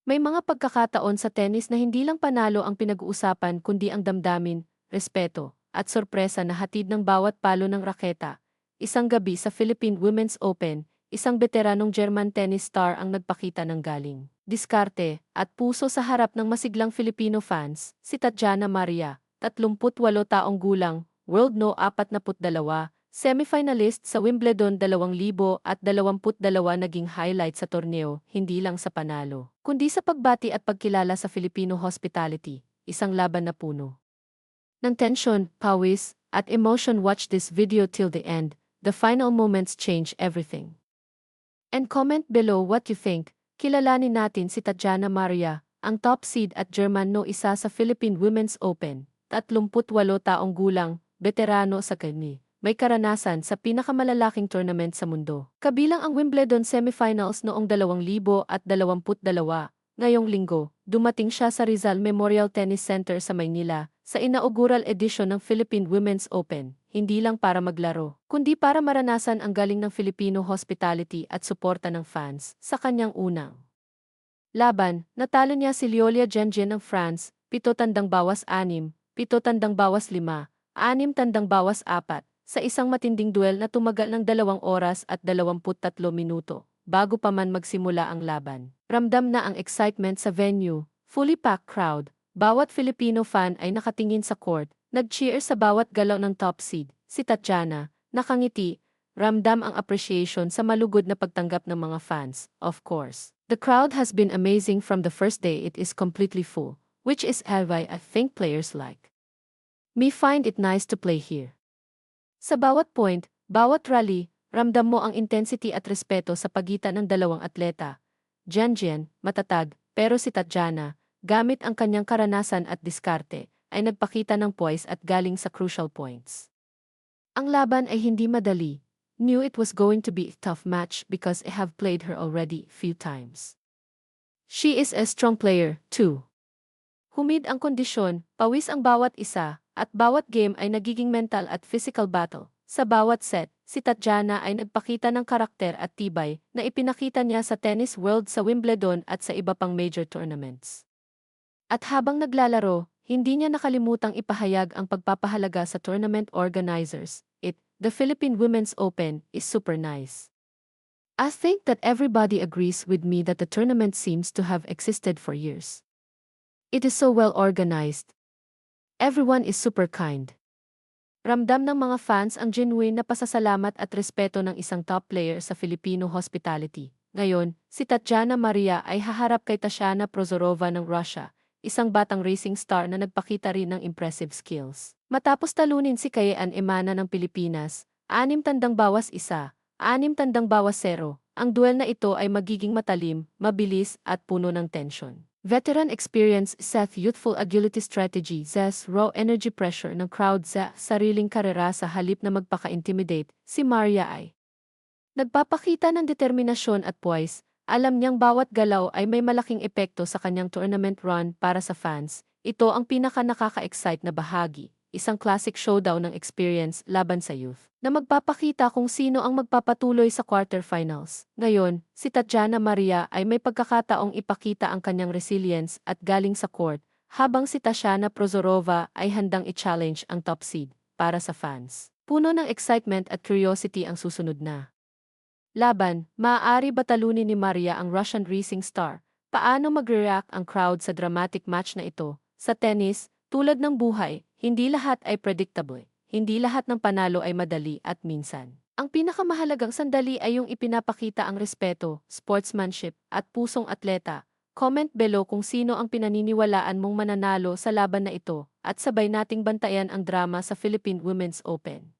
May mga pagkakataon sa tennis na hindi lang panalo ang pinag-uusapan kundi ang damdamin, respeto, at sorpresa na hatid ng bawat palo ng raketa. Isang gabi sa Philippine Women's Open, isang veteranong German tennis star ang nagpakita ng galing, diskarte, at puso sa harap ng masiglang Filipino fans, si Tatjana Maria, 38 taong gulang, World No. 42, semifinalist sa Wimbledon 2022 naging highlight sa torneo, hindi lang sa panalo, kundi sa pagbati at pagkilala sa Filipino hospitality, isang laban na puno ng tensyon, pawis, at emotion. Watch this video till the end, the final moments change everything. And comment below what you think. Kilalanin natin si Tatjana Maria, ang top seed at German No. 1 sa Philippine Women's Open, 38 taong gulang, veterano sa kani. May karanasan sa pinakamalalaking tournament sa mundo. Kabilang ang Wimbledon semifinals noong 2022. Ngayong linggo, dumating siya sa Rizal Memorial Tennis Center sa Maynila, sa inaugural edisyon ng Philippine Women's Open, hindi lang para maglaro, kundi para maranasan ang galing ng Filipino hospitality at suporta ng fans. Sa kanyang unang laban, natalo niya si Lyolia Gengen ng France, 7-6, 7-5, 6-4, sa isang matinding duel na tumagal ng 2 oras at 23 minuto. Bago pa man magsimula ang laban, ramdam na ang excitement sa venue, fully packed crowd. Bawat Filipino fan ay nakatingin sa court, nag-cheer sa bawat galaw ng top seed. Si Tatjana, nakangiti, ramdam ang appreciation sa malugod na pagtanggap ng mga fans, of course. The crowd has been amazing from the first day. It is completely full, which is why I think players like me find it nice to play here. Sa bawat point, bawat rally, ramdam mo ang intensity at respeto sa pagitan ng dalawang atleta. Gengen, matatag, pero si Tatjana, gamit ang kanyang karanasan at diskarte, ay nagpakita ng poise at galing sa crucial points. Ang laban ay hindi madali. Knew it was going to be a tough match because I have played her already few times. She is a strong player, too. Humid ang kondisyon, pawis ang bawat isa, at bawat game ay nagiging mental at physical battle. Sa bawat set, si Tatjana ay nagpakita ng karakter at tibay na ipinakita niya sa tennis world sa Wimbledon at sa iba pang major tournaments. At habang naglalaro, hindi niya nakalimutang ipahayag ang pagpapahalaga sa tournament organizers. The Philippine Women's Open, is super nice. I think that everybody agrees with me that the tournament seems to have existed for years. It is so well organized. Everyone is super kind. Ramdam ng mga fans ang genuine na pasasalamat at respeto ng isang top player sa Filipino hospitality. Ngayon, si Tatjana Maria ay haharap kay Tatiana Prozorova ng Russia, isang batang racing star na nagpakita rin ng impressive skills. Matapos talunin si Kayean Emana ng Pilipinas, 6-1, 6-0, ang duel na ito ay magiging matalim, mabilis at puno ng tensyon. Veteran experience Seth youthful agility strategy Zes raw energy pressure ng crowd sa sariling karera sa halip na magpaka-intimidate, si Maria ay nagpapakita ng determinasyon at poise. Alam niyang bawat galaw ay may malaking epekto sa kanyang tournament run para sa fans. Ito ang pinaka-nakaka-excite na bahagi, isang classic showdown ng experience laban sa youth, na magpapakita kung sino ang magpapatuloy sa quarterfinals. Ngayon, si Tatjana Maria ay may pagkakataong ipakita ang kanyang resilience at galing sa court, habang si Tatiana Prozorova ay handang i-challenge ang top seed. Para sa fans, puno ng excitement at curiosity ang susunod na laban. Maaari ba talunin ni Maria ang Russian racing star? Paano magre-react ang crowd sa dramatic match na ito? Sa tennis, tulad ng buhay, hindi lahat ay predictable. Hindi lahat ng panalo ay madali at minsan, ang pinakamahalagang sandali ay yung ipinapakita ang respeto, sportsmanship, at pusong atleta. Comment below kung sino ang pinaniniwalaan mong mananalo sa laban na ito, at sabay nating bantayan ang drama sa Philippine Women's Open.